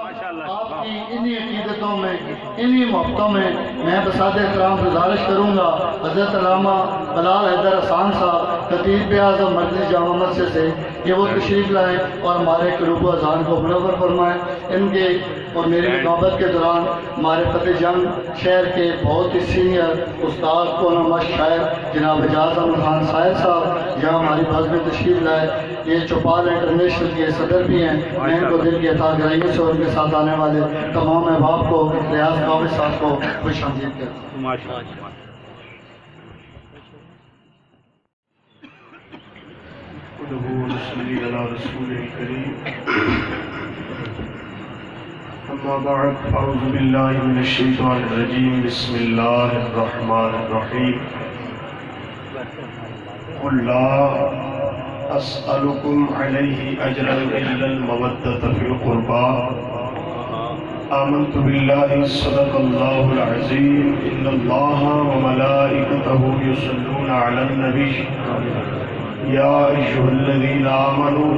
آپ کی انہی عقیدتوں میں انہی محبتوں میں میں بسادہ احترام گزارش کروں گا حضرت علامہ بلال حیدر حسان صاحب خطیب اعظم مرکزی جامع مسجد سے کہ وہ تشریف لائیں اور ہمارے قلوب و اذہان کو منور فرمائیں۔ ان کے اور میری نوبت کے دوران ہمارے فتح جنگ شہر کے بہت ہی سینئر استاد کونما شاعر جناب اعجاز احمد خان صاحب صاحب یہاں ہماری بس میں تشریف لائے۔ یہ چوپال انٹرنیشنل کے صدر بھی ہیں، میں ان کو دل کی عطا گرائیوں سے ان کے ساتھ آنے والے تمام احباب کو ریاض قابل صاحب کو خوش آمدید کرتا ہوں۔ صلی علی رسول کریم اما بعد اعوذ باللہ من الشیطان الرجیم بسم اللہ الرحمن الرحیم قل لا اسألکم علیہ اجرا الا المودۃ فی القربى آمنت باللہ صدق اللہ العظیم ان اللہ وملائکتہ یصلون علی النبی یا ایھا الذین آمنوا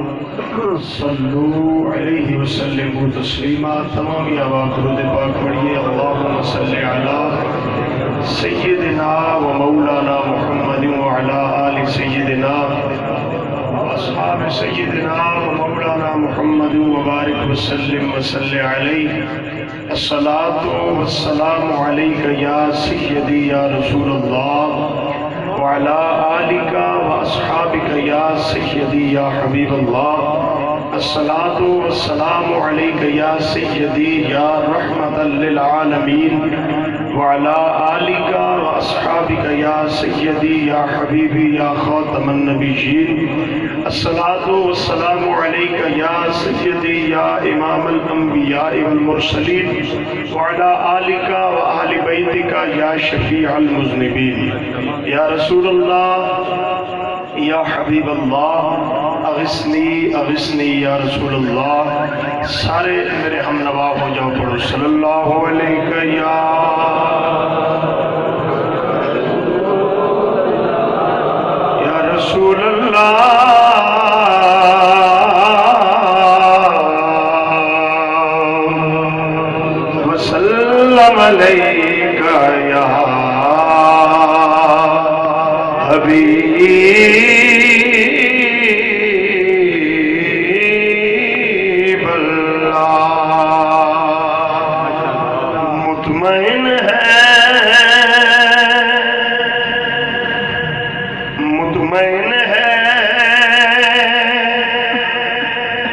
صلوا علیہ وسلموا تسلیما۔ تمام آواز درود پاک پڑھیے۔ اللہم صلی علی سیدنا و مولانا محمد وعلی آل سیدنا و اصحاب سیدنا و مولانا محمد وبارک وسلم وصلی علیہ۔ الصلاة والسلام علیک یا سیدی یا رسول اللہ وعلى آلك وأصحابك يا سيدي يا حبيب الله۔ الصلاة والسلام عليك يا سيدي يا رحمة للعالمين وعلى آلك وأصحابك يا سيدي يا حبيبي يا خاتم النبيين۔ الصلاة والسلام عليك يا سيدي يا إمام الأنبياء والمرسلين وعلى آلك وأهل بيتك يا شفيع المذنبين۔ یا رسول اللہ یا حبیب اللہ اغثنی اغثنی یا رسول اللہ۔ سارے میرے ہم نوا ہو جاؤ، پڑھو صلی اللہ علیہ یا رسول اللہ وسلم علیک یا حبیب اللہ۔ مطمئن ہے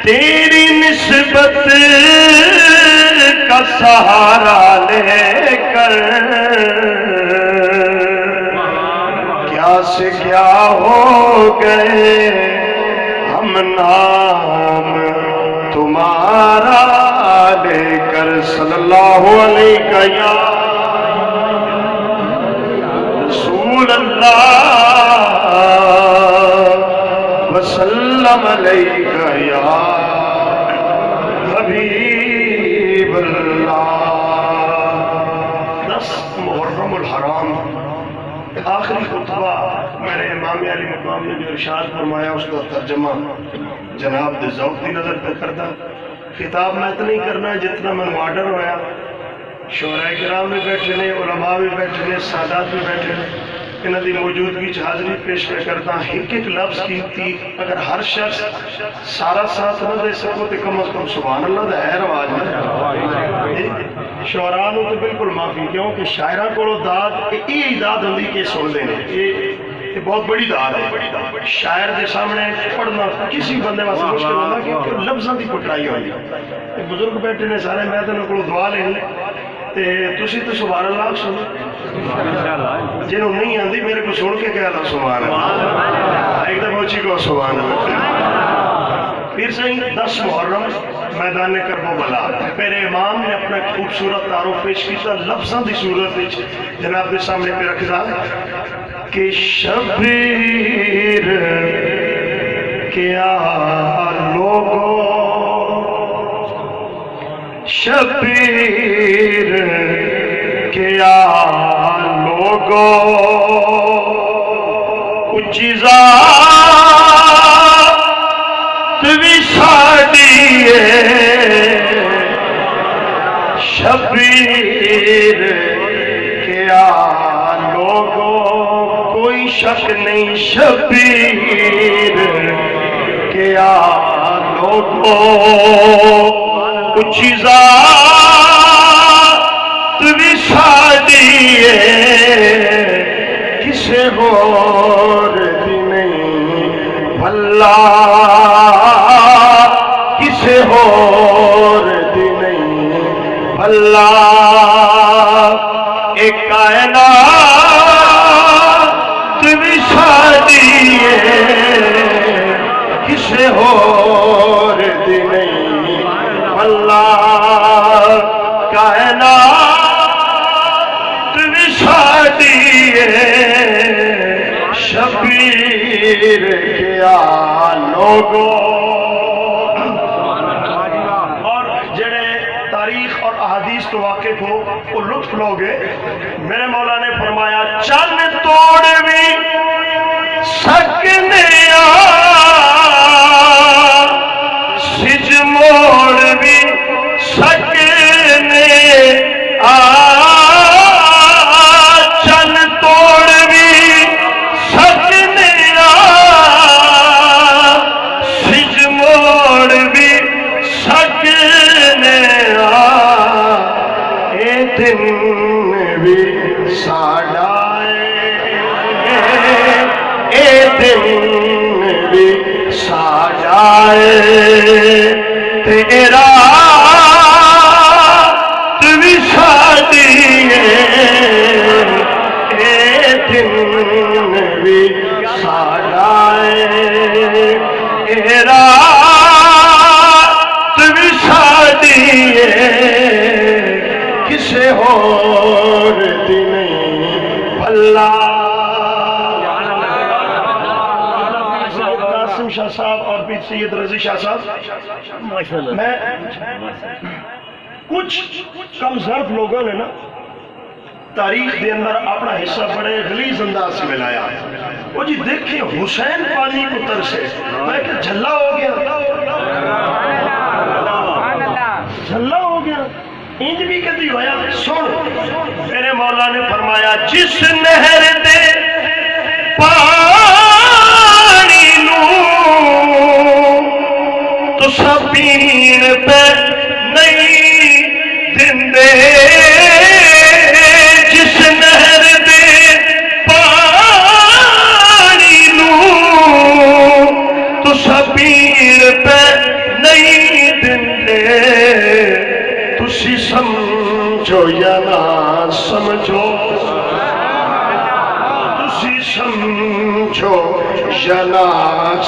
تیری نسبت کا سہارا لے کر، سے کیا ہو گئے ہم نام تمہارا لے کر۔ صلی اللہ علیہ یا رسول اللہ وسلم علیہ یا حبیب اللہ۔ 10 محرم الحرام آخری خطبہ میرے امام علی مقام نے جو ارشاد فرمایا اس کا ترجمہ جناب دے ذوق دی نظر پہ کرتا۔ خطاب میں اتنا ہی کرنا جتنا میں آرڈر ہویا۔ شعراء کرام بھی بیٹھے نے، علماء بھی بیٹھے نے، سادات بھی بیٹھے نے، انہاں دی موجودگی حاضری پیش پہ کرتا۔ ایک ایک لفظ کیمتی، اگر ہر شخص سارا ساتھ نہ دے سکو تو کم از کم سبحان اللہ دا ہے رواج نہ۔ شعراء نو تو بالکل معافی، کیونکہ شاعراں کو داد یہ داد ہوندی کہ سن دے نے، یہ بہت بڑی داد ہے۔ شاعر دے سامنے پڑھنا کسی بندے واسطے مشکل ہوتا کیونکہ لفظاں دی پٹرائی ہوئی۔ بزرگ بیٹھے نے سارے، میں تو کو دعا لینی تے تسی تو سبحان اللہ سنو، جنہوں نہیں آندی میرے کو سن کے کہہ اللہ سبحان اللہ، ایک دفعہ اچھی کو سبحان اللہ۔ پھر سے 10 محرم میدان کربلا، میرے امام نے اپنا خوبصورت تعارف پیش کیا لفظاں دی صورت جناب کے سامنے پہ رکھا کہ شبیر کیا لوگو، شبیر کیا لوگو، اچھی ذات بھی ساڑی ہے شبیر کیا لوگوں کوئی شک نہیں شبیر کیا لوگوں اچھی ذات بھی سادیے کسے اور دی نہیں بھلا کسے اور دی نہیں بھلا ایک کائنات بھی سادیے کسے اور دی نہیں بھلا کائنات بھی سادیے شبیر کیا لوگوں اور جڑے تاریخ اور احادیث تو واقف ہو وہ لطف لوگے میرے مولا نے فرمایا چن توڑ بھی سکنے سج موڑ بھی سکنے چن توڑ بھی سکنے سج موڑ بھی سکنے اے دن بھی ساڑا اے دن بھی ساڑا تیرا بھی سادیے اے دن بھی ساڑا تیرا بھی سادیے کسے اور دی نہیں بھلا قاسم شاہ صاحب اور بھی سید رضی شاہ صاحب میں کچھ کم ظرف لوگوں نے نا تاریخ دے اندر اپنا حصہ بڑے غلیظ انداز سے ملایا وہ جی دیکھیں حسین پانی کو ترسے میں کہ جھلا ہو گیا جھلا ہو گیا انج بھی کدی ہویا سن میرے مولا نے فرمایا جس نہر دے پانی نو تو سبین پہ نہیں دندے جس نہر دے پانی نو تو سبین پہ نہیں دندے تسی سمجھو یا نہ سمجھو تسی سمجھو یا نہ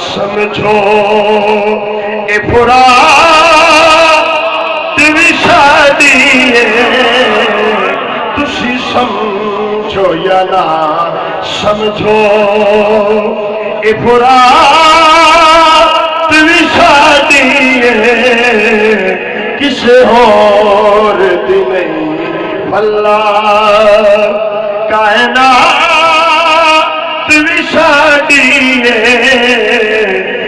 سمجھو اے برات بھی شادیے تسی سمجھو یا نہ سمجھو اے برات بھی شادیے کسے اور دی نہیں بھلا کائنات بھی سادیے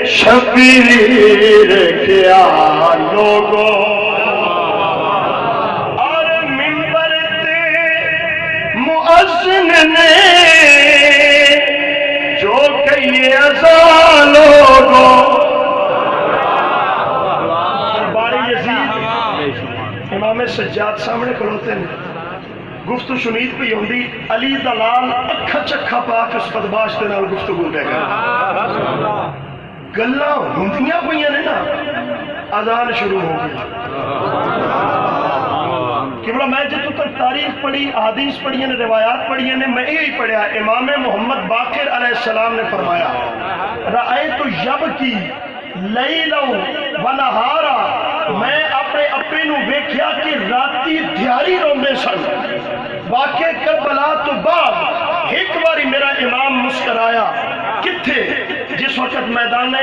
شبیر کیا لوگوں اور منبر تے مؤذن نے جو کہیے اذان لوگوں امام سجاد سامنے کھلوتے ہیں گفتو شنید پہ ہوندی علی دلال اکھا چکھا پاک اس بدماش دے نال گفتگو دے گا گلہ ہندیاں پہیاں نے نا اذان شروع ہو گئی قبلہ میں جتو تک تاریخ پڑھی احادیث پڑھی ہیں روایات پڑھی ہیں میں یہی پڑھیا امام محمد باقر علیہ السلام نے فرمایا رأیت یبکی لیلوں ونہارا میں اپنے اپنے نو ویکھیا کہ راتی دیاری روندے سن واقع کربلا تو بعد ایک باری میرا امام مسکرایا کتھے جس وقت میدان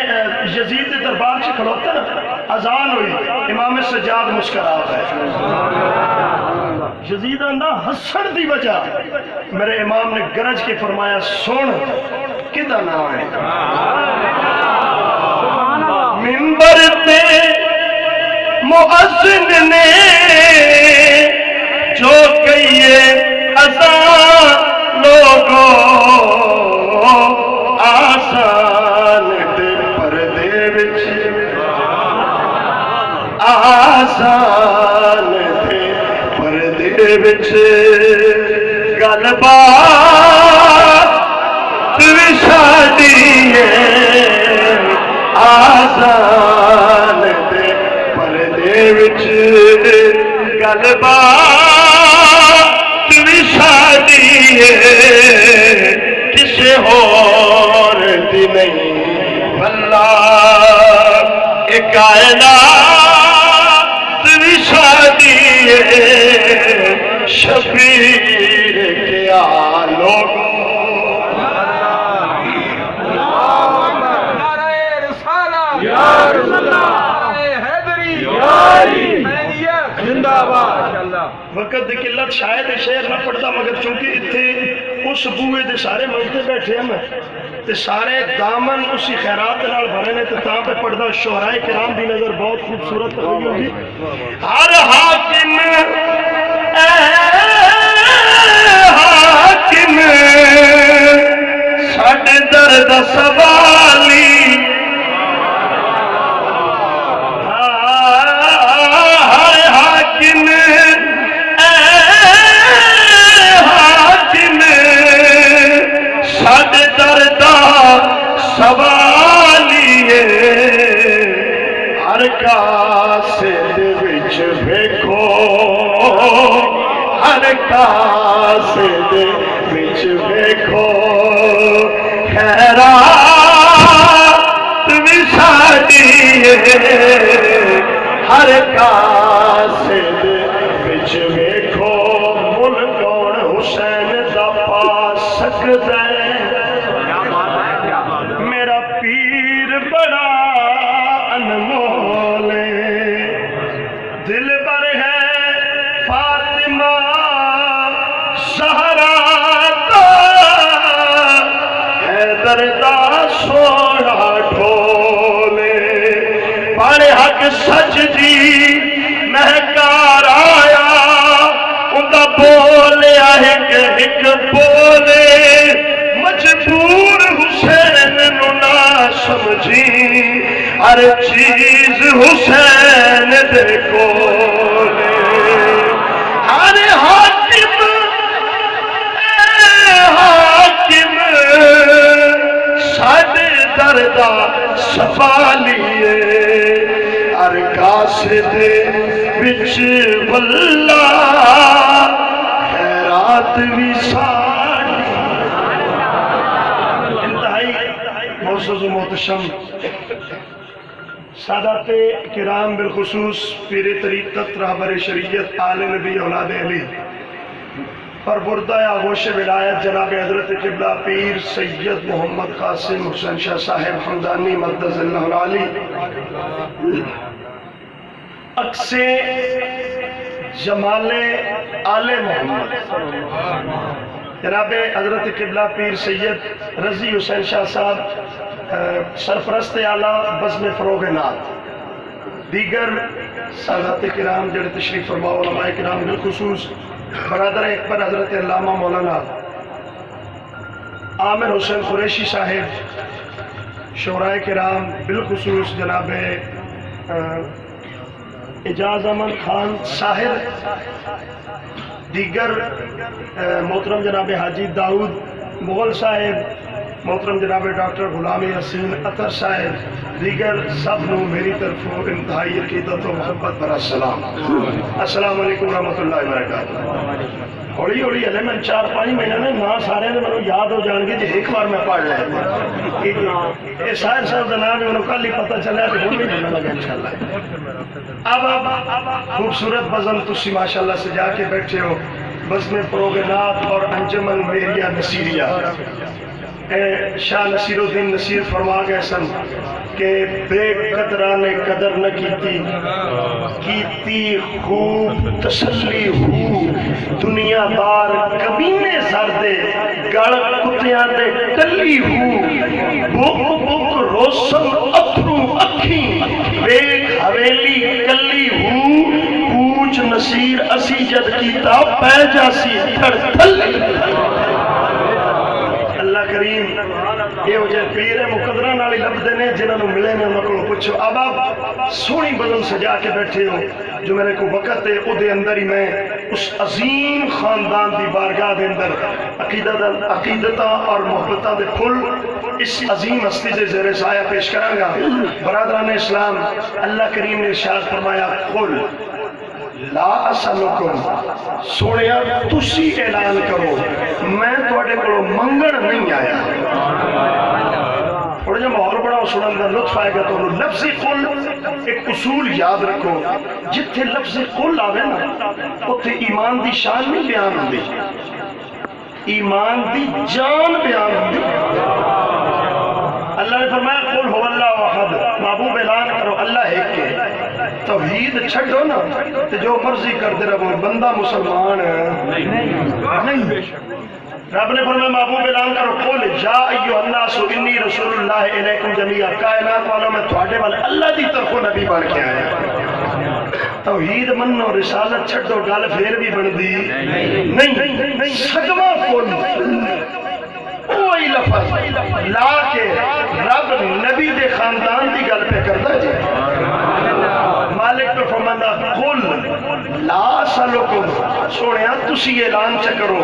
یزید دربار سے کھڑوتا نا اذان ہوئی امام سجاد مسکراتا ہے یزید اندہ حسن دی وجہ میرے امام نے گرج کے فرمایا سن کدھا نام ہے منبر پہ مؤذن نے گئیے آسان لوگوں آسان دے پردے وچ آسان دے پردے وچ گل بات بھی شادی آسان دے پردے وچ گل بات بھی شادی کسے اور دی نہیں واللہ ایک کائنات بھی شادی شبیر کیا لوگوں وقت دی قلت شاید شعر نہ پڑھتا مگر چونکہ اتنے اس بوئے دے سارے مجھتے بیٹھے ہیں تے سارے دامن اسی خیرات نال بھرے نے تے تاں پہ پڑھدا شعراء کرام دی نظر بہت خوبصورت تقریر ہوگی ہر حاکم حاکم ساڈے درد سوالی سوالیے ہر کاسے دے وچ ویکھو ہر کاسے دے وچ ویکھو خیرات وی ساڈی ہر کاسے دے وچ ویکھو مل کون حسین دا پا سکدا بڑا انمول دل بر ہے فاطمہ زہرا کا حیدر دا سونا ڈھولے بڑے حق سچ دی مہکار آیا اندہ بولیا ایک بولے مجبور حسین نو نہ سمجھی ہر چیز حسین دے کولے ہر حاکم حاکم ساڈے دردہ سوالیے ہر کاسے دے وچ واللہ خیرات وی معزز و محتشم سادات کرام بالخصوص پیر طریقت رہبر شریعت آل نبی اولاد علی پر بردہ آغوش ولایت جناب حضرت قبلہ پیر سید محمد قاسم حسین شاہ صاحب حمدانی مقدس اللہ العالی اکسے جمال آل محمد جناب حضرت قبلہ پیر سید رضی حسین شاہ صاحب سرپرست اعلیٰ بزم فروغ نات دیگر سادات کرام جڑے تشریف فرما علماء کرام بالخصوص برادر اکبر حضرت علامہ مولانا عامر حسین قریشی صاحب شعراء کرام بالخصوص جناب اعجاز احمد خان صاحب دیگر محترم جناب حاجی داؤد مغل صاحب محترم جناب ڈاکٹر غلام یاسین عطر صاحب دیگر سب نو میری طرفوں انتہائی عقیدت و محبت برا السلام السلام علیکم ورحمۃ اللہ وبرکاتہ ہولی ہولی ہلے میں 4-5 مہینے نے نا سارے نے میں یاد ہو جان گے جی ایک بار میں پڑھ لیا یہ شاعر صاحب کا نام میں کل ہی پتہ چلا کہ ہوں بھی نہیں لگا انشاءاللہ اب خوبصورت بزم تسی ماشاءاللہ سے جا کے بیٹھے ہو بزم فروغ نات اور انجمن میریا نصیریہ شاہ نصیر الدین نصیر فرما گئے سن کہ بے قدرہ نے قدر نہ کیتی خوب تسلی ہو دنیا دار کمینے زردے گڑ کتیاں دے کلی ہو بک بک روسن اتھرو اکھی بے حویلی کلی ہو چ نصیر اسی جد کیتا پہ جاسی تھڑ تھل اللہ کریم یہ ہو جائے پیر مقدرہ نالی لبدے نے جنہوں نے ملے میں انہوں کو پوچھو اب آپ سونی بدن سجا کے بیٹھے ہو جو میرے کو وقت ہے او دے اندر ہی میں اس عظیم خاندان دی بارگاہ دے اندر عقیدتاں اور محبتاں دے پھل اس عظیم ہستی دے زیر سایہ پیش کروں گا برادران اسلام اللہ کریم نے ارشاد فرمایا قل لا اسلکم سوڑیا تسی اعلان کرو میں تواڈے کولوں منگن نہیں آیا تھوڑا جا ماحول بڑا سنن دا لطف آئے گا تو لفظ قل ایک اصول یاد رکھو جتھے لفظ قل آوے نا اتھے ایمان دی شان نہیں بیان ہوندی ایمان دی جان بیان ہوندی اللہ نے فرمایا قل هو اللہ احد محبوب اعلان کرو اللہ ایک ہے توحید چھڑو نا تو جو مرضی کرتے رہو بندہ مسلمان نہیں رب نے فرمایا محبوب اعلان کرو قل یا ایھا الناس انی رسول اللہ الیکم جمیعا کائنات والوں میں تواڈے والے اللہ دی طرفوں نبی بن کے آیا توحید منو رسالت چھڑو گل پھر بھی بندی نہیں سگواں قل کوئی لفظ لا کے رب نبی دے خاندان دی گل پہ کرتا جی مالک پہ فرماندہ قل لا سلکم سوڑیا تسی اعلان چکرو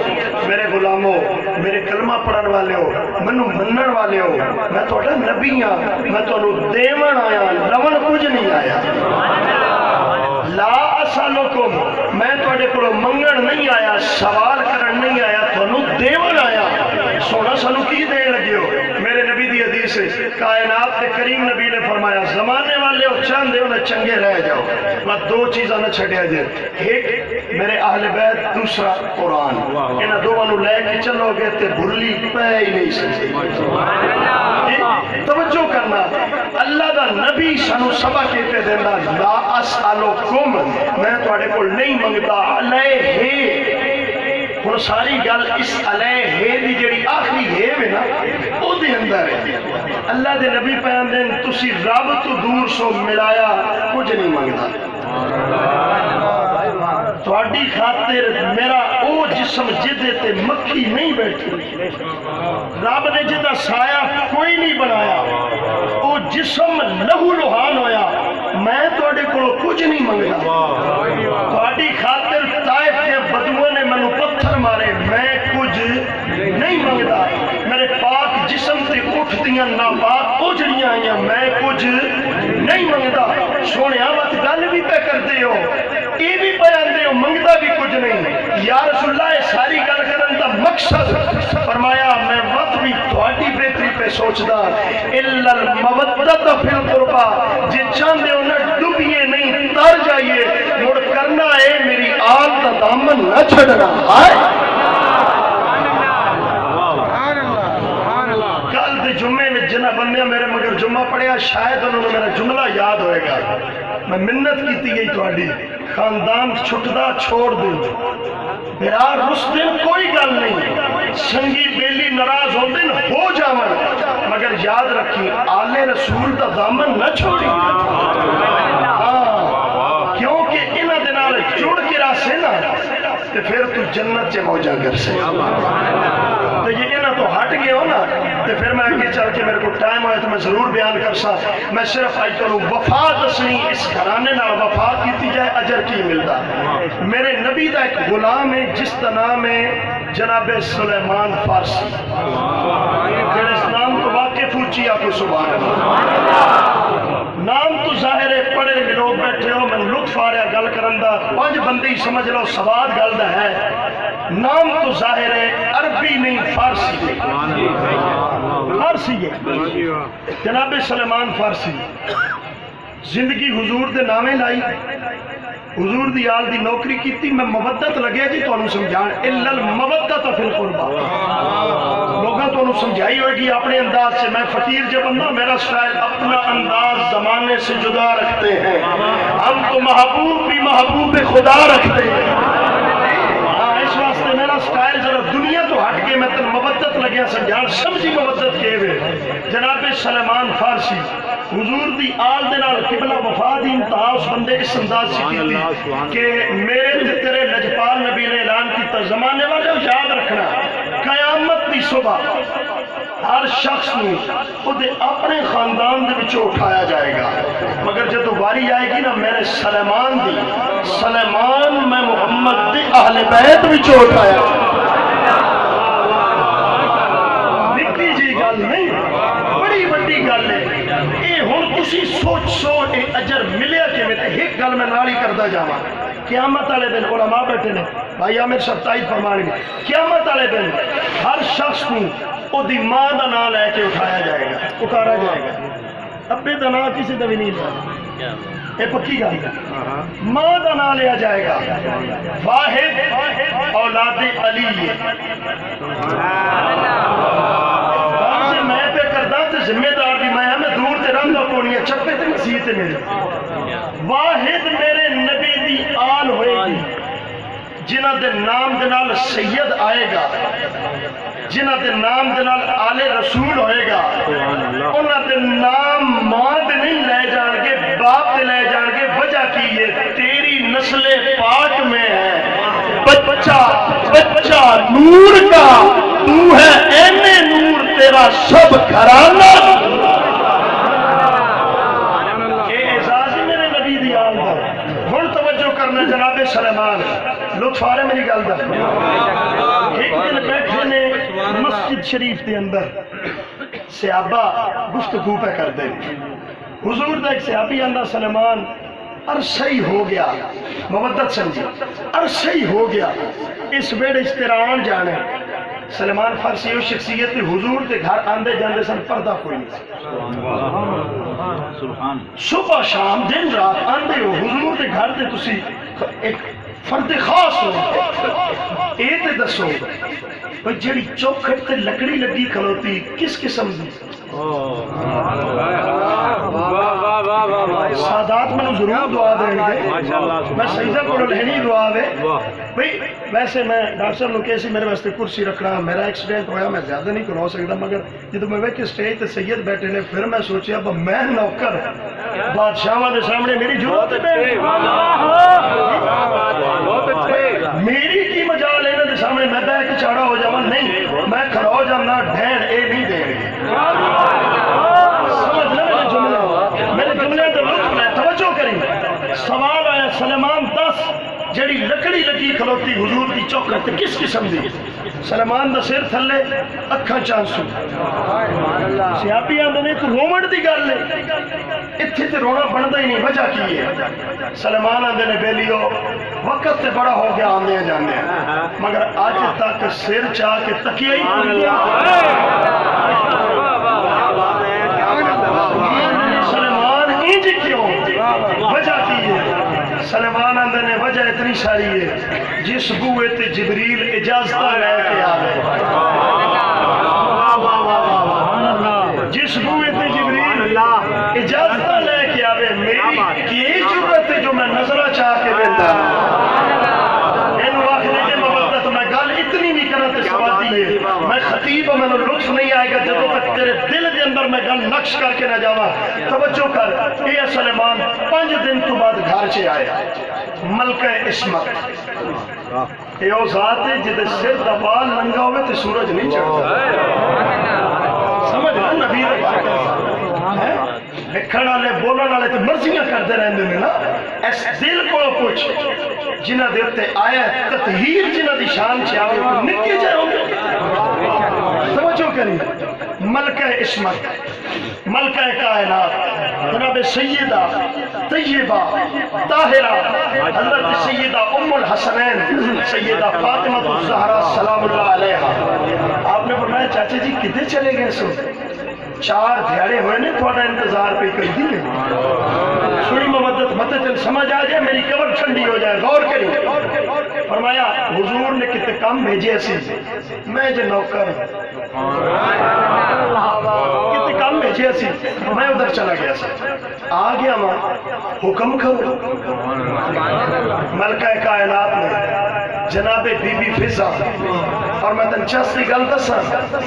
میرے غلاموں میرے کلمہ پڑھن والے ہو منو منن والے ہو میں توڑا نبی ہاں میں تو دیون آیا لون کچھ نہیں آیا لا اسالکم میں توڑے کو منگن نہیں آیا سوال کرن نہیں آیا تو دیون آیا سونا سنو کی دے لگے ہو میرے نبی دی حدیث ہے کائنات کے کریم نبی نے فرمایا زمانے والے ہو چاند دے انہیں چنگے رہ جاؤ میں دو چیزاں نہ چھڑیا جائے ایک میرے اہل بیت دوسرا قرآن انہاں دونوں لے کے چلو گے تے بھلی پہ ہی نہیں سکتے توجہ کرنا اللہ دا نبی سانو سبا کہتے دینا لا اسالکم میں تواڈے کول نہیں منگتا علیہ اور ساری گل اس علیہ دی جڑی آخری ہے نا او دے اندر ہے اللہ دے نبی پیان دین تسی رب تو دور سو ملایا کچھ نہیں منگتا تواڈی خاطر میرا او جسم جدے تے مکھی نہیں بیٹھی رب نے جدہ سایہ کوئی نہیں بنایا او جسم لہو لہان ہویا میں تواڈے کو کچھ نہیں منگتا تواڈی خاطر طائف کے بدوؤں نے منو پتھر مارے میں کچھ نہیں منگتا میرے پاک جسم تے اٹھ دیاں ناپاک اجڑیاں آئیاں میں کچھ نہیں منگتا سونے آوات گل بھی پہ کرتے ہو یہ بھی پیاندے ہو منگتا بھی کچھ نہیں یا رسول اللہ ساری گل کرن دا مقصد فرمایا میں وقت بھی تواڈی بہتری پہ سوچدا الا المودۃ فی القربى جے چاندے ہو نہ ڈوبیے نہیں تر جائیے مڑ کرنا ہے میری آل دا دامن نہ چھڑنا ہائے کل دے جمعے میں جنہ بندیاں میرے مگر جمعہ پڑھیا شاید انہوں نے میرا جملہ یاد ہوئے گا میں منت کیتی گئی تواڈی خاندان چھٹدا چھوڑ دیں برار اس دن کوئی گل نہیں سنگی بیلی ناراض ہو دن ہو جاون مگر یاد رکھی آل رسول دا دامن نہ چھوڑی کیونکہ انہ دنال جڑ کے راسے نا تو پھر تو جنت چے موجہ کر سے تو یہ انہ تو ہٹ گئے ہو نا تو پھر میں آگے چل کے میرے کو ٹائم ہوئے تو میں ضرور بیان کر سا میں صرف آئی کروں وفات اسنی اس گھرانے نہ وفات کیتی جائے اجر کی ملتا میرے نبی دا ایک غلام ہے جس کا نام ہے جناب سلیمان فارسی جنہاں اس نام کو واقف ہوچی آپ کو سبحان اللہ نام تو ظاہر ہے پڑھے لوگ بیٹھے ہو میں لطف آ رہا گل کرندہ پانچ بندی سمجھ لو سواد گل دا ہے نام تو ظاہر ہے عربی نہیں فارسی ہے فارسی ہے جناب سلیمان فارسی زندگی حضور دے نامے لائی حضور دی آل دی نوکری کیتی میں مودت لگے جی تو انہوں سمجھان الا المودت فی القربہ لوگاں تو انہوں سمجھائی ہوئے گی اپنے انداز سے میں فقیر جب بندہ میرا سٹائل اپنا انداز زمانے سے جدا رکھتے ہیں ہم تو محبوب بھی محبوب خدا رکھتے ہیں اس واسطے میرا سٹائل ذرا دنیا تو ہٹ کے میں تن مودت لگیا سمجھان سمجھی مودت کے ہوئے جناب سلیمان فارسی حضور دی آل دے نال قبلہ وفا دی انتہا اس بندے اس انداز سے کی تھی کہ میرے تے تیرے لجپال نبی نے اعلان کیتا زمانے والے یاد رکھنا قیامت دی صبح ہر شخص نے خود اپنے خاندان دے وچوں اٹھایا جائے گا، مگر جب واری آئے گی نا میرے سلیمان دی، سلیمان میں محمد دی اہل بیت وچوں اٹھایا نکی جی گل نہیں، بڑی بڑی گل ہے یہ۔ ہن تسی سوچو اے اجر ملیا کیویں؟ تے ایک گل میں نال ہی کردا جاواں، قیامت والے دن علماء بیٹھے نے بھائی عامر صاحب تائید فرمان گے، قیامت والے دن ہر شخص کو او دی ماں دا نام لے کے اٹھایا جائے گا، اتارا جائے گا، ابے دا نام کسی دا بھی نہیں لیا، یہ پکی گل ہے، ماں دا نام لیا جائے گا۔ واحد اولاد علی ہے، میں پہ کردہ تے ذمہ دار بھی میں دور تے رنگ دا کونی ہے، چپے تے مسیح تے میرے۔ واحد میرے نبی دی آل ہوئے گی جنہ دے نام دے نال سید آئے گا، جنہ دے نام دے نال آل رسول ہوئے گا، انہ دے نام ماں دے نہیں لے جان گے، باپ دے لے جان گے۔ وجہ کی یہ تیری نسل پاک میں ہے بچہ نور کا، تو ہے اینے نور تیرا سب گھرانہ۔ یہ اعزاز ہی میرے نبی دی آل دا۔ ہن توجہ کرنا جناب سلیمان، لطف آ رہے میری گل دا۔ ایک دن بیٹھے نے مسجد شریف دے اندر، صحابہ گفتگو پہ کر دے، حضور دا ایک صحابی آندہ سلیمان عرصہ ہی ہو گیا، مودت سمجھی، عرصہ ہی ہو گیا اس بیڑ اشتران جانے۔ سلیمان فارسی وہ شخصیت حضور دے گھر آندے جاندے سن پردہ کوئی نہیں، صبح شام دن رات آندے ہو حضور دے گھر دے تسی ایک فرد خاص ہو۔ اے تے دسو بھئی جڑی چوکھٹ تے لکڑی لگی کھلوتی کس قسم دی؟ سادات میں ضرور دعا دیں گے، میں سجدہ کو لہنی دعا ہے بھئی۔ ویسے میں ڈاکٹر صاحب نے کیسی میرے واسطے کرسی رکھنا، میرا ایکسیڈنٹ ہویا میں زیادہ نہیں کروا سکتا، مگر جب میں ویک سٹیج تے سید بیٹھے نے پھر میں سوچیا اب میں نوکر بادشاہاں دے سامنے میری ضرورت ہے، میری کی مجال ہے دے سامنے میں بیٹھ کے چاڑا ہو جاواں؟ نہیں، میں کھڑا ہو جانا ڈھین اے نہیں دیں گے۔ سمجھ لے میرے جملے تو لطف لے، توجہ کریں۔ سوال آیا سلیمان دس جڑی لکڑی لگی کھلوتی حضور دی چوکھٹ کس قسم دی؟ سلیمان دا سر تھلے اکھاں چانسو، سیاپی آندے نے تو رومن دی گل ہے، اتھے تے رونا بندا ہی نہیں، وجہ کی ہے؟ سلیمان آندے نے بیلیو وقت تے بڑا ہو گیا آندے ہیں جاندے ہیں، مگر آج تک سر چاہ کے تکیہ ہی پڑ گیا۔ سلیمان انج کیوں؟ وجہ کی ہے؟ سلیمان آندے نے وجہ اتنی ساری ہے، جس بوئے تے جبریل اجازتہ لے کے آوے، جس بوئے تے جبریل اجازتہ لے کے آوے، میری کی ضرورت ہے جو میں نظرہ چاہ کے بیتا ان وقت کے مبادت میں گل اتنی بھی کرنا تے سوادی ہے، میں خطیب میں لطف نہیں آئے گا جب تک تیرے دل کے اندر میں گل نقش کر کے نہ جاواں۔ توجہ کر، اے سلیمان 5 دن تو بعد گھر چے آیا، ملکہ عصمت اے او ذات ہے جدے سر دا بال ننگا ہوئے تے سورج نہیں چڑھتا، سمجھ رہا نبی دا لکھن والے بولن والے تے مرضیاں کرتے رہندے نے نا، اس دل کو پوچھ جنہ دے تے آیا تطہیر جنہ دی شان چ آوے نکے جائے ہوں۔ توجہ کریں، ملکہ عصمت، ملکہ کائنات جناب سیدہ طیبہ طاہرہ حضرت سیدہ ام الحسنین سیدہ فاطمہ الزہرا سلام اللہ علیہا۔ آپ نے فرمایا چاچے جی کدھر چلے گئے سو؟ 4 دھیاڑے ہوئے نے تھوڑا انتظار پہ کر دی ہے، سوڑی ممدد متجل سمجھ آ جائے میری قبر ٹھنڈی ہو جائے، غور کریں۔ فرمایا حضور نے کتے کام بھیجے سی، میں جو نوکر کتے کام بھیجے سی، میں ادھر چلا گیا سی، آ گیا ماں حکم کرو۔ ملکہ کائنات نے جناب بی بی فضا اور میں تن چس کی گل دساں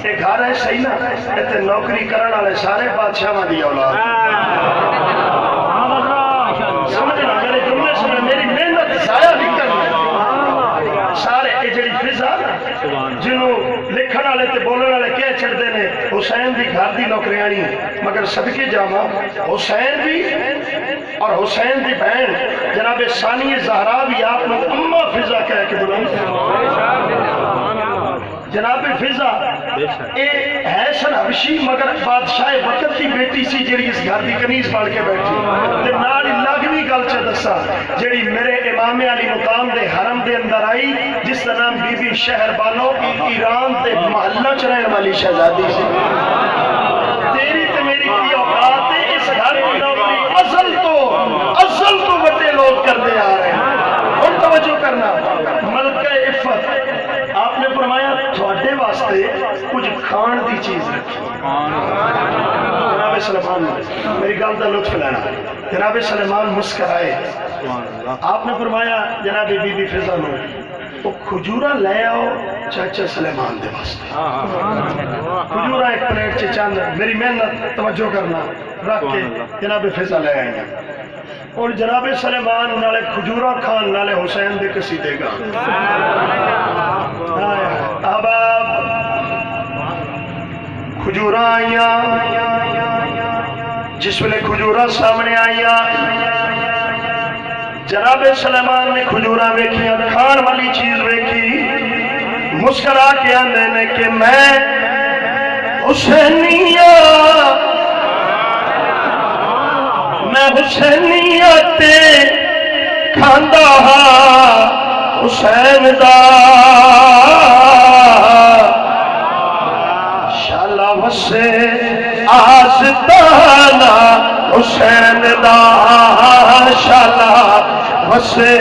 یہ گھر ہے صحیح نا اتنے نوکری کرنے والے سارے بادشاہاں دی اولاد سمجھنا میرے جملے سمجھ میری محنت ضائع نہیں کرنا سارے یہ جڑی فضا جنہوں لکھن والے تے بولن والے کہہ چھڑتے ہیں حسین دی گھر دی نوکریانی مگر صدقے جاواں حسین بھی اور حسین دی بہن جناب ثانی زہرا بھی آپ نے اما فضا کہہ کے بلند جناب فضا اے ہے سن حبشی مگر بادشاہ وقت کی بیٹی سی جڑی اس گھر دی کنیز پڑھ کے بیٹھی تے نال لاگوی گل چ دسا جڑی میرے امام علی مقام دے حرم دے اندر آئی جس دا نام بی بی شہر بانو ایران تے محلہ چ رہن والی شہزادی سی تیری تے میری کی اوقات ہے اس گھر کی نوکری ازل تو بڑے لوگ کرتے آ رہے ہیں اور توجہ کرنا ملکہ عفت آپ نے فرمایا تھوڑے واسطے کچھ کھان دی چیز رکھی جناب سلیمان میری گل کا لطف لینا جناب سلیمان مسکرائے آپ نے فرمایا جناب بی بی فضا نو وہ کھجورا لے آؤ چاچا سلیمان دے واسطے کھجورا ایک پلیٹ سے چاند میری محنت توجہ کرنا رکھ کے جناب فضا لے آئیں گے اور جناب سلیمان نالے کھجورا کھان نالے حسین دے کسی دے گا اب کھجورا آئیاں جس ویلے کھجورا سامنے آئیاں جناب سلیمان نے کھجورا ویکھیاں کھان والی چیز ویکھی مسکرا کے آندے نے کہ میں حسینیت کھاندا حسین دا شالا وسے آستانہ حسین دا شالا وسے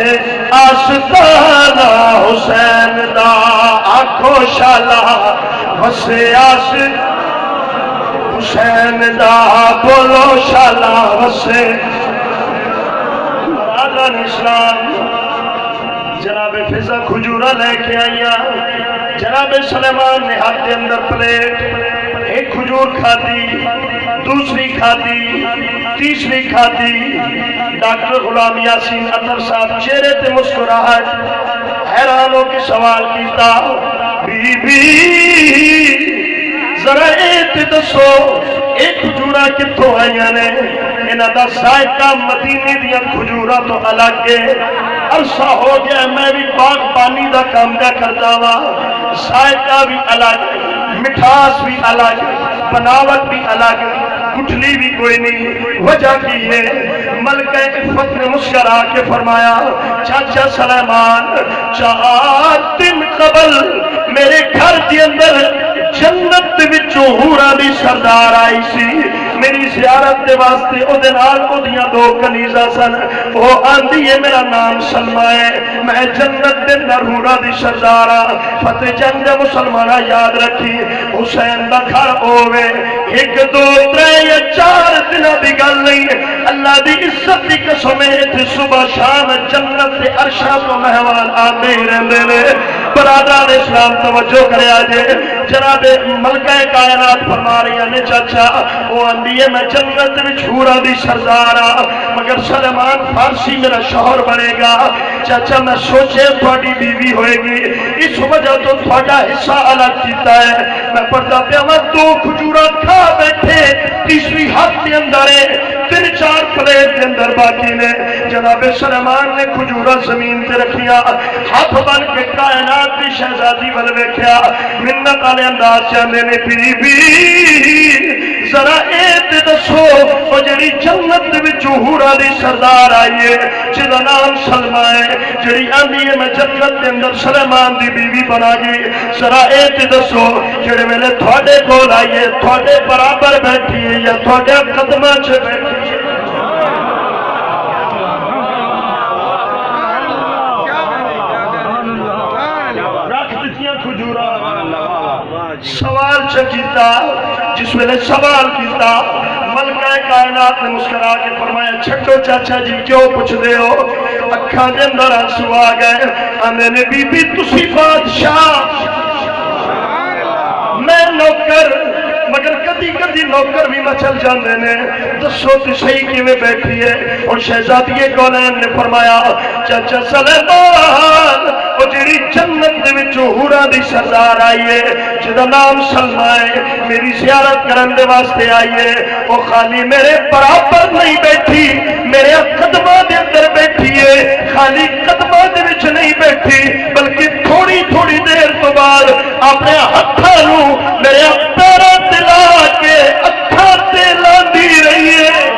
آستانہ حسین دا آنکھو شالا وسے آستانہ حسین دا بولو شالا وسے برادران اسلام جناب فضا کھجورا لے کے آئیاں جناب سلیمان نے ہاتھ کے اندر پلیٹ ایک کھجور کھاتی دوسری کھاتی تیسری کھاتی ڈاکٹر غلام یاسین عطر صاحب چہرے تے مسکراہٹ حیرانوں کے سوال کیتا بی بی ذرا ایت دسو ایک کھجورا کتوں آئیاں نے انہاں دا ذائقہ مدینے دیا کھجورا تو الگ ہے عرصہ ہو گیا میں بھی باغبانی دا کام کیا کرتا ہوا ذائقہ بھی الگ مٹھاس بھی الگ بناوٹ بھی الگ گٹھلی بھی کوئی نہیں وجہ کی ہے ملکہ عفت نے مسکرا کے فرمایا چاچا سلیمان 4 دن قبل میرے گھر کے اندر جنت وچوں حوراں دی سردار آئی سی میری زیارت دے واسطے او دے نال او دیاں 2 کنیزاں سن او آندی ہے میرا نام سلمہ ہے میں جنت دے اندر حوراں دی سردار ہاں فتح جنگ دے مسلماناں یاد رکھی حسین دا گھر ہووے 1 2 3 یا 4 دناں دی گل نہیں اللہ دی عزت دی قسم ہے صبح شام جنت دے عرشاں تو مہمان آندے ہی رہندے نے برادران اسلام توجہ کرے آجے جناب ملکہ کائنات فرما رہی ہیں چاچا وہ آندھی ہے میں جنت میں چھوڑا دی سردارا مگر سلیمان فارسی میرا شوہر بنے گا چاچا میں سوچے تھوڑی بیوی ہوئے گی اس وجہ تو تھوڑا حصہ الگ کیتا ہے میں پڑھتا پیا میں 2 کھجورا کھا بیٹھے تیسری ہاتھ کے اندر ہے 3-4 پلیٹ کے اندر باقی نے جناب سلیمان نے کھجورا زمین پہ رکھیا ہاتھ بن کے کائنات کی شہزادی بل ویکھیا منت والے انداز چاہنے نے بی بی ذرا ایت دسو او جڑی جنت وچوں حوراں دی سردار آئی ہے جدا نام سلمہ ہے جڑی آندی ہے میں جنت دے اندر سلیمان دی بیوی بنا گئی ذرا ایت دسو جڑے ویلے تھوڑے کول آئی ہے تھوڑے برابر بیٹھی ہے یا تھوڑے قدماں چ بیٹھی ہے سوال چکیتا جس میں نے سوال کیتا ملکہ کائنات نے مسکرا کے فرمایا چھٹو چاچا جی کیوں پوچھ دے ہو اکھاں دے اندر آنسو آ گئے آنے نے بی بی تسی بادشاہ نوکر مگر کدی کدی نوکر بھی مچل جاندے نے دسو تے صحیح کیویں بیٹھی ہے اور شہزادی کونین نے فرمایا چاچا سلیمان او جڑی جنت دے وچوں حوراں دی سردار آئی ہے جدا نام سلمہ ہے میری زیارت کرن دے واسطے آئی ہے او خالی میرے برابر نہیں بیٹھی میرے قدماں دے اندر بیٹھی ہے خالی قدماں دے وچ نہیں بیٹھی بلکہ تھوڑی تھوڑی دیر تو بعد اپنے ہتھاں نوں میرے پیراں تے لا کے اکھاں تے لاندی رہی ہے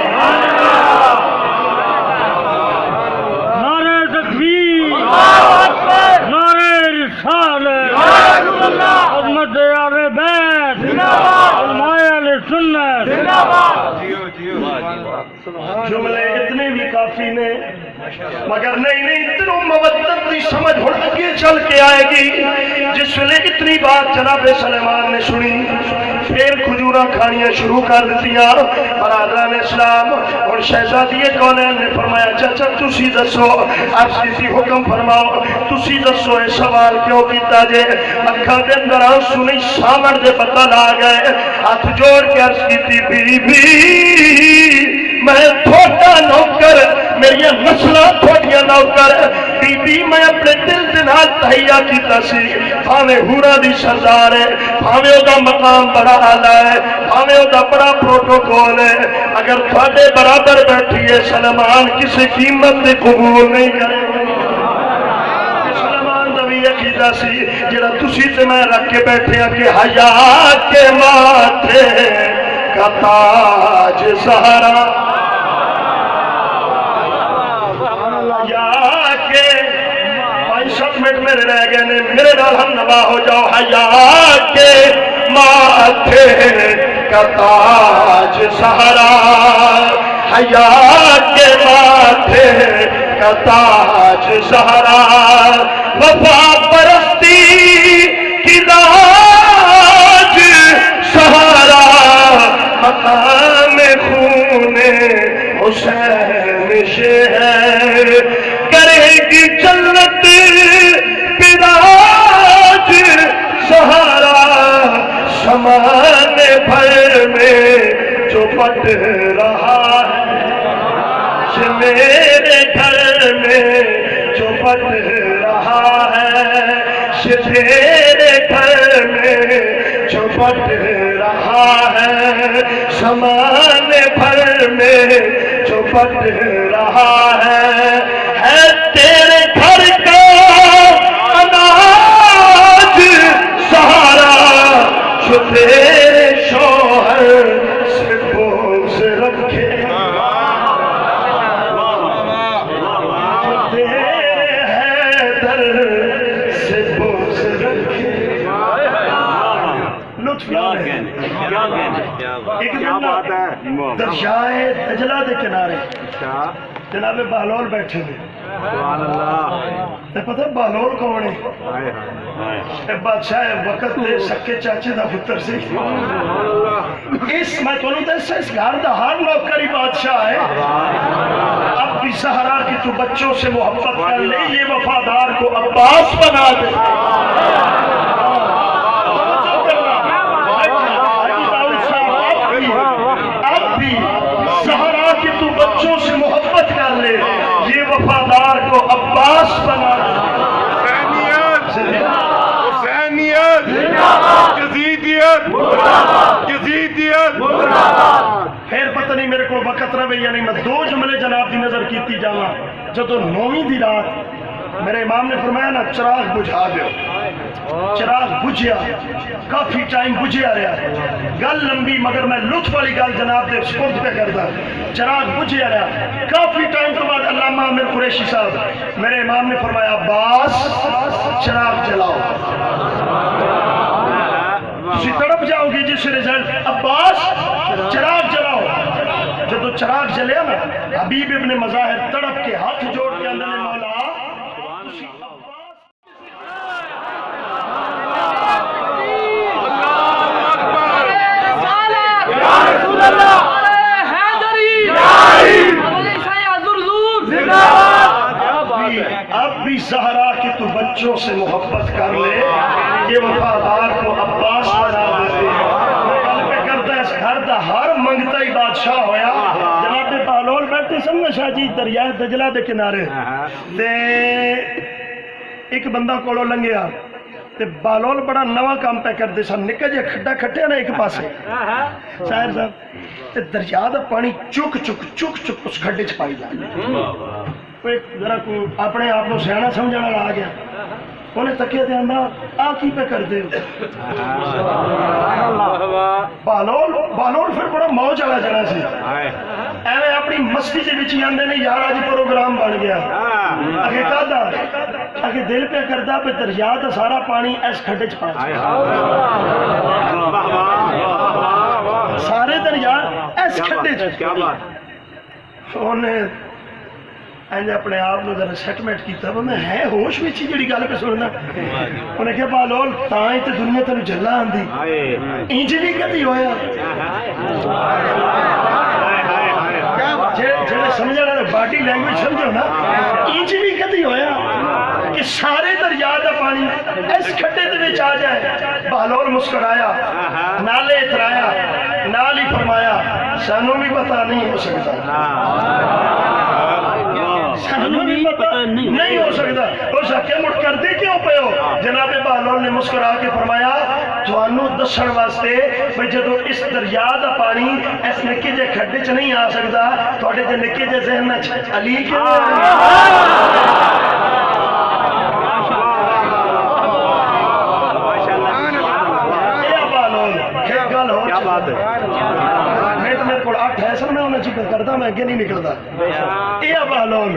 عظمت آل بیت علماء اہل سنت جملے اتنے بھی کافی نے مگر نہیں اتنوں مودت کی سمجھ ہن اگے چل کے آئے گی جس ویلے اتنی بات جناب سلیمان نے سنی پھر کھجورا کھانیاں شروع کر دتیاں برادران اسلام اور شہزادی کونین نے فرمایا چچا تسی دسو عرض کی حکم فرماؤ تسی دسو اے سوال کیوں کیتا جے اکھاں دے اندر آنسو نہیں سامن دے پتہ لا گئے ہاتھ جوڑ کے عرض کی بی بی میں تھوڑا نوکر میری نسلہ تھوڑیاں نوکر بی بی میں اپنے دل دنال تحییٰ کیتا سی بھاوے ہورا دی سردار ہے بھاوے او دا مقام بڑا آلہ ہے بھاوے او دا بڑا پروٹوکول ہے اگر تھوڑے برابر بیٹھی ہے سلمان کسی قیمت دے قبول نہیں کرے سلمان دا بھی عقیدہ سی جڑا تسی تے میں رکھ کے بیٹھے ہیں کہ حیا کے ماتھے کا تاج زہرا منٹ میرے رہ گئے نے میرے نال ہم نوا ہو جاؤ حیا کے ماتھے کا تاج سہرا حیا کے ماتھے کا تاج سہرا وفا پرستی کی لاج سہارا مقام خون حسین شہر کرے گی جنت براج سہارا سمان بھر میں جو پٹ رہا ہے میرے گھر میں جو پٹ رہا ہے تیرے گھر میں جو پٹ رہا ہے سمان بھر میں جو پٹ رہا ہے تیرے گھر کا اناج سہارا جو تیرے شوہر سے بوجھ رکھے جو تیرے حیدر سے بوجھ رکھے لطف ایک دن دریائے دجلہ دے کنارے جناب بہلول بیٹھے ہیں پتہ بہلول کون ہے بادشاہ وقت دے سکے چاچے دا پتر سی اس میں تو نہیں دسا اس گھر دا ہر نوکری بادشاہ ہے اب بھی سہرا کی تو بچوں سے محبت کر لے یہ وفادار کو عباس بنا دے اب بھی سہرا کی تو بچوں سے محبت کر لے یہ وفادار کو عباس بنا حسینیت یزیدیت پھر پتہ نہیں میرے کو وقت رہے یعنی میں دو جملے جناب دی نظر کیتی جانا جدو نویں دی رات میرے امام نے فرمایا نا چراغ بجھا دیو چراغ بجھیا کافی ٹائم بجھیا رہا گل لمبی مگر میں لطف والی گل جناب دے سپرد پہ کرتا چراغ بجھیا رہا کافی ٹائم تو بعد علامہ عامر قریشی صاحب میرے امام نے فرمایا عباس چراغ جلاؤ تسی تڑپ جاؤ گی جس رزلٹ عباس چراغ جلاؤ جب چراغ جلیا نا حبیب ابن مظاہر تڑپ کے ہاتھ جوڑ کے اندر نے مولا اب بھی زہرا کی تو بچوں سے محبت کر لے یہ وفادار کو عباس بنا دے بادشاہ ہویا جناب بہلول بیٹھے سن نا شاہ جی دریائے دجلہ دے کنارے تے ایک بندہ کولو لنگیا تے بہلول بڑا نواں کام پہ کر دے سن نکا جے کھڈا کھٹیا نا ایک پاسے شاعر صاحب تے دریا دا پانی چک اس کھڈے چ پائی جا کوئی ذرا کو اپنے آپ کو سیاح سمجھنے والا آ گیا انہیں تکیہ دے اندر آ کی پہ کر دے بہلول پھر بڑا موج والا جڑا سی ایویں اپنی مستی دے وچ آندے نے یار اج پروگرام بن گیا اگے کہدا اگے دل پہ کردا پہ دریا دا سارا پانی اس کھڈے چ پا سارے دریا اس کھڈے چ کیا بات انہیں انج اپنے آپ نے ذرا سیٹمنٹ کیتا میں ہے ہوش وچ جڑی گل پہ سننا انہیں کہا بہلول تاں ہی تے دنیا تینوں جھلا آندی انج بھی کدی ہویا جڑے سمجھنے والے باڈی لینگویج سمجھو نا انج بھی کدی ہویا کہ سارے دریا دا پانی اس کھڈے دے وچ آ جائے بہلول مسکرایا نالے اترایا نال ہی فرمایا سانوں بھی پتہ نہیں ہو سکتا نہیں ہو سکتا اس حقیہ مڑ کر دے کیوں پہ ہو جناب بہلول نے مسکرا کے فرمایا توانو دسن واسطے بھئی جدو اس دریا دا پانی اس نکے جے کھڈے چ نہیں آ سکتا تھوڑے جے نکے جے ذہن علی کے کیا بات ہے میرے کو 8 ہے سر میں انہیں چکر کرتا میں اگے نہیں نکلتا اے بہلول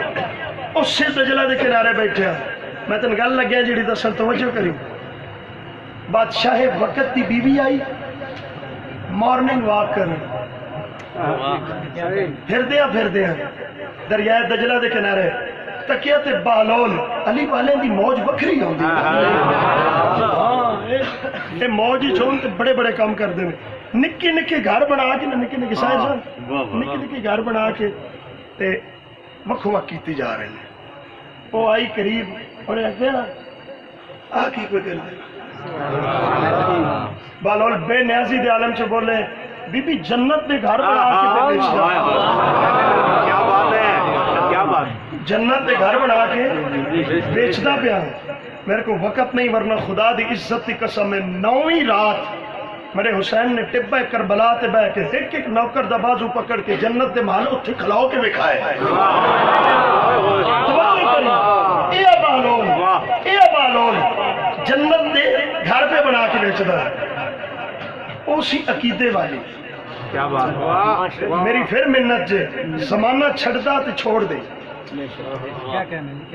اس سے دجلہ دے کنارے بیٹھے میں تن گل لگیا جڑی دسن توجہ کری بادشاہ وقت دی بیوی آئی مارننگ واک کر پھر دیا دریائے دجلہ دے کنارے تکیہ تے بہلول علی والے دی موج بکری ہوندی اے موج ہی چھون تے بڑے بڑے کام کر دے نکے نکے گھر بنا کے نکے نکے سائر صاحب نکے نکے گھر بنا کے تے وکھو وک کیتی جا رہے ہیں وہ آئی قریب اور کہا آ کی کوئی کر دے بہلول بے نیازی دے عالم سے بولے بی بی جنت میں گھر بنا کے بیچ دا کیا بات ہے کیا بات جنت میں گھر بنا کے بیچدا پیا میرے کو وقت نہیں ورنہ خدا دی عزت کی قسم ہے 9ویں رات میرے حسین نے ٹبہ کربلا تے بہ کے ایک ایک نوکر دا بازو پکڑ کے جنت دے محل اتھے کھلاؤ کے بکھائے اے بہلول جنت دے گھر پہ بنا کے بیچدا اسی عقیدے والی کیا بات میری پھر منت جے زمانہ چھڑدا تے چھوڑ دے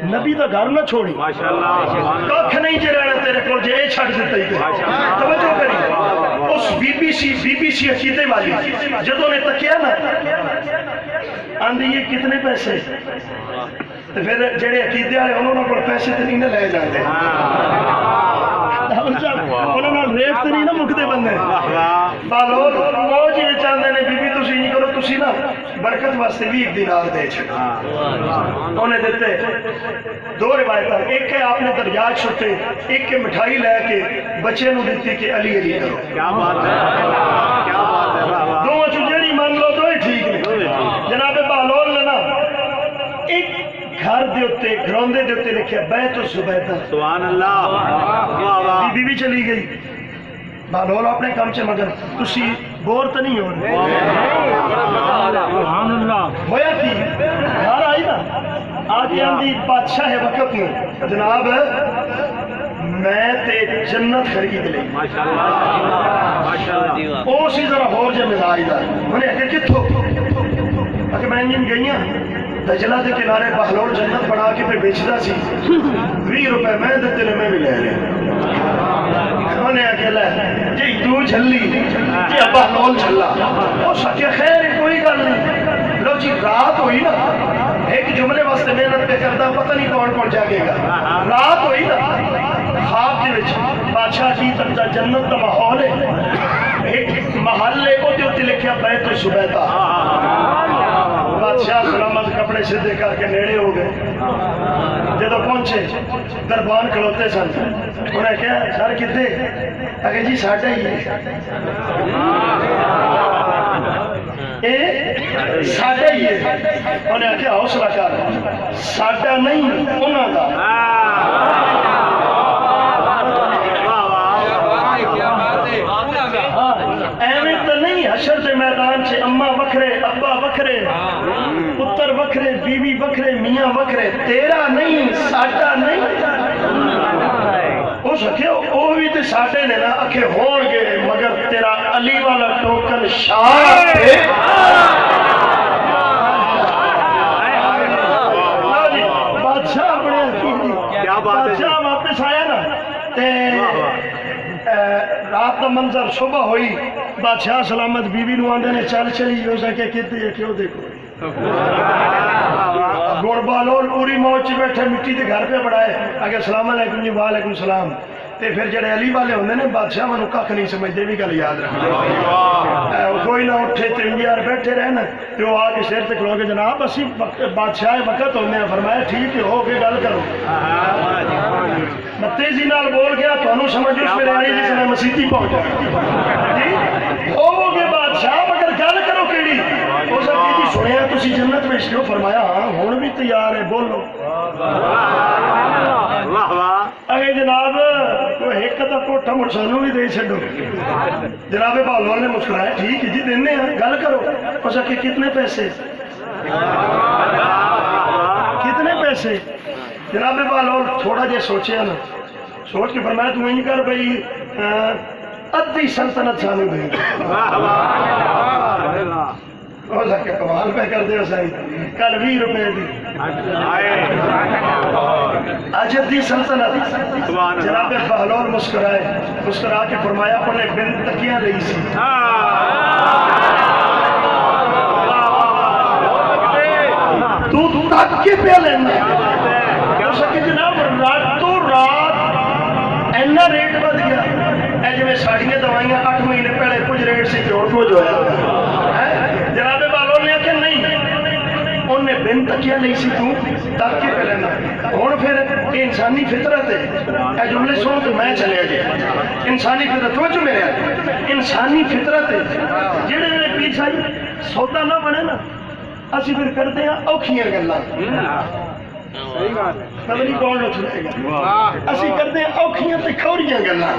نبی دا گھر نہ چھوڑی کاکھ نہیں جے رہنا تیرے کو جے اے چھڑ دیتا ہی توجہ کری اس بی بی سی عقیدے والی جدوں نے تکیا نا آندھی یہ کتنے پیسے تو پھر جڑے عقیدے والے انہوں کو پیسے تو نہیں لے جاتے انہوں نے ریٹ تو نہیں نا مکتے بندے بہلول موج یہ چاہتے ہیں بی بی تسی نہیں کرو تسی نا برکت واسطے بھی 1 دینار دے چھڑا انہیں دیتے 2 روایتاں ایک ہے آپ نے دریا چھٹے ایک کے مٹھائی لے کے بچے نو دیتی کہ علی علی کرو کیا بات ہے کیا بات ہے دو چجڑی مان لو تو ہی ٹھیک نہیں جناب بہلول نے نا ایک گھر دے ہوتے گراؤندے دے ہوتے لکھیا بیت الزبیدہ سبحان اللہ بی بی چلی گئی بہلول اپنے کام چے مگر تسی بور تو نہیں ہو رہے سبحان اللہ ہویا تھی گھر آئی نا آگے آندھی بادشاہ وقت میں جناب میں تے جنت خرید لئی او سی ذرا ہور جے مزاج دا انہیں کہ کتھو کہ میں انجن گئیاں دجلہ دے کنارے بہلول جنت بڑھا کے پہ بیچدا سی 20 روپے میں دیتے نے میں بھی لے رہے انہیں اکیلا ہے جی تو جھلی جی بہلول جھلا وہ سکے خیر کوئی گل نہیں لو جی رات ہوئی نا ایک جملے واسطے محنت پہ کرتا پتہ نہیں کون جاگے گا رات ہوئی نا خواب کے وچ بادشاہ کی تک جنت کا ماحول ہے ایک محلے کو جو لکھیا بیت الزبیدہ بادشاہ سلامت کپڑے سیدھے کر کے نیڑے ہو گئے جدو پہنچے دربان کھلوتے سن انہیں کہا سر کتے اگر جی ساڑھا ہی ہے یہ ساڈا ہی ہے. انہیں آخیا حوصلہ کر, ساڈا نہیں انہوں کا. ایویں تو نہیں حشر کے میدان سے اما وکھرے ابا وکھرے پتر وکھرے بیوی وکھرے میاں وکھرے, تیرا نہیں ساڈا نہیں. اس آخیا وہ بھی تو ساڈے نے نا, آخے ہون گے مگر تیرا علی والا ٹوکن شاہ ہے. بادشاہ اپنے بادشاہ واپس آیا نا, رات کا منظر صبح ہوئی, بادشاہ سلامت بیوی نو آندے نے چل چلی, ہو سکے کہتے کیوں دیکھو گڑ بالول پوری موج بیٹھے مٹی کے گھر پہ بڑھائے, اگر السلام علیکم جی وعلیکم السلام. تے پھر جڑے علی والے ہوندے نے بادشاہ منو کھ نہیں سمجھتے, بھی گل یاد رکھنا. کوئی نہ اٹھے ترنجیار بیٹھے رہنا تے وہ آ کے سر تے کھلو کے جناب اسی بادشاہ وقت ہوندے ہیں. فرمایا ٹھیک ہے, ہو کے گل کرو. میں تیزی نال بول گیا تانوں سمجھ اس میرے آنی جس میں مسیتی پہنچا جی ہو گے بادشاہ مگر گل کرو کیڑی. ہو سکتی جی سنیا تسی جنت میں شو. فرمایا ہاں ہن بھی تیار ہے, بولو. اگے جناب ایک تو کوٹھا مڑ سانوں بھی دے چھڈو. جناب بہلول نے مسکرایا ٹھیک ہے جی دینے ہیں, گل کرو. اس کہ کتنے پیسے, کتنے پیسے. جناب بہلول تھوڑا جہا سوچیا نا, سوچ کے فرمایا تو یہ کر بھائی ادھی سلطنت سانو دے. ہو سکے کمال پہ کر دے سائی, کل 20 روپے دی آج ادھی سلطنت. جناب بہلول مسکرائے, مسکرا کے فرمایا اپنے بن تکیاں رہی سی. تو تک کے پہ لینا کہ جناب راتوں رات اینا ریٹ بڑھ گیا. اے جی میں ساڑیاں دوائیاں 8 مہینے پہلے کچھ ریٹ سے جوڑ کو جو ہے. جناب بہلول نے کہا نہیں, انہیں بن تکیاں نہیں سی تو تک کے پہ لینا. اور پھر انسانی فطرت ہے, اے جملے سنو تو میں چلے گیا. انسانی فطرت توجہ میرے انسانی فطرت ہے. جڑے میرے پیچھے آئی سودا نہ بنے نا, اسی پھر کرتے ہیں اوکھیاں گلاں. پتہ نہیں کون لوگ سنے گا, اسی کرتے ہیں اوکھیاں تے کھوریاں گلاں.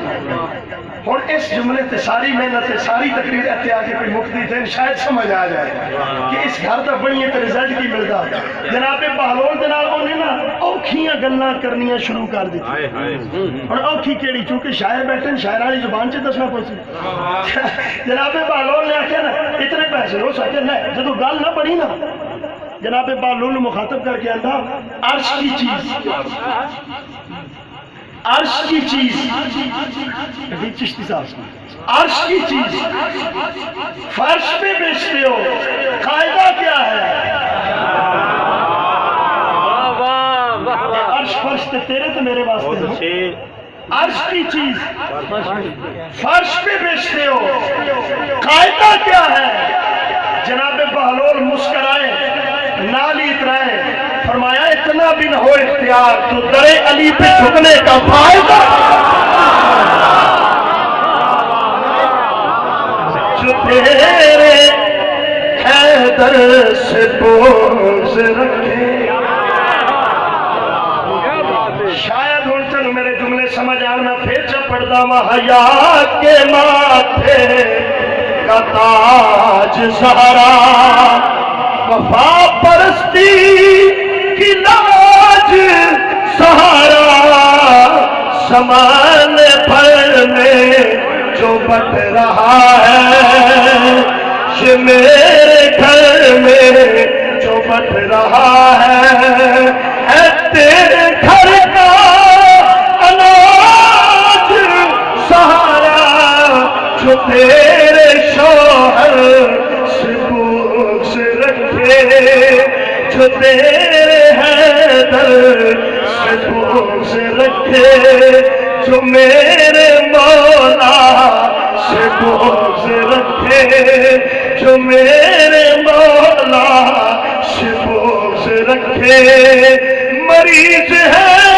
اور اس جملے تے ساری محنت تے ساری تقریر اتنے آ کے کوئی مفتی تھے شاید سمجھ آ جائے کہ اس گھر تک بڑی ہے تو رزلٹ کی ملتا. جناب بہلول دے نال انہیں نا اوکھیاں گلاں کرنیاں شروع کر دی. اور اوکھی کیڑی, چونکہ شاعر بیٹھے ہیں شاعر والی زبان سے دسنا پوچھے. جناب بہلول نے آخیا نا اتنے پیسے ہو سکے نہ, جب گل نہ بڑی نا جناب بہلول مخاطب کر کے آندا عرش کی چیز, عرش کی چیز, چشتی صاحب عرش کی چیز فرش پہ بیچتے ہو, قاعدہ کیا ہے؟ عرش فرش تے تیرے تو میرے واسطے. عرش کی چیز فرش پہ بیچتے ہو, قاعدہ کیا ہے؟ جناب بہلول مسکرائے نالی اترائے, فرمایا اتنا بھی نہ ہو اختیار تو در علی پہ جھکنے کا فائدہ. جو تیرے حیدر سے بغض رکھے. شاید ہوں تن میرے جملے سمجھ آنا پھر چپڑ داما حیا کے ماتھے کا تاج زہرا, وفا پرستی کی لاج سہارا, زمانے بھر میں جو بٹ رہا ہے, یہ میرے گھر میں جو بٹ رہا ہے, اے تیرے گھر کا اناج سہارا, جو تیرے شوہر سے بغض رکھے, جو تیرے حیدر سے بغض رکھے, جو میرے مولا سے بغض رکھے, جو میرے مولا سے بغض رکھے. مریض ہے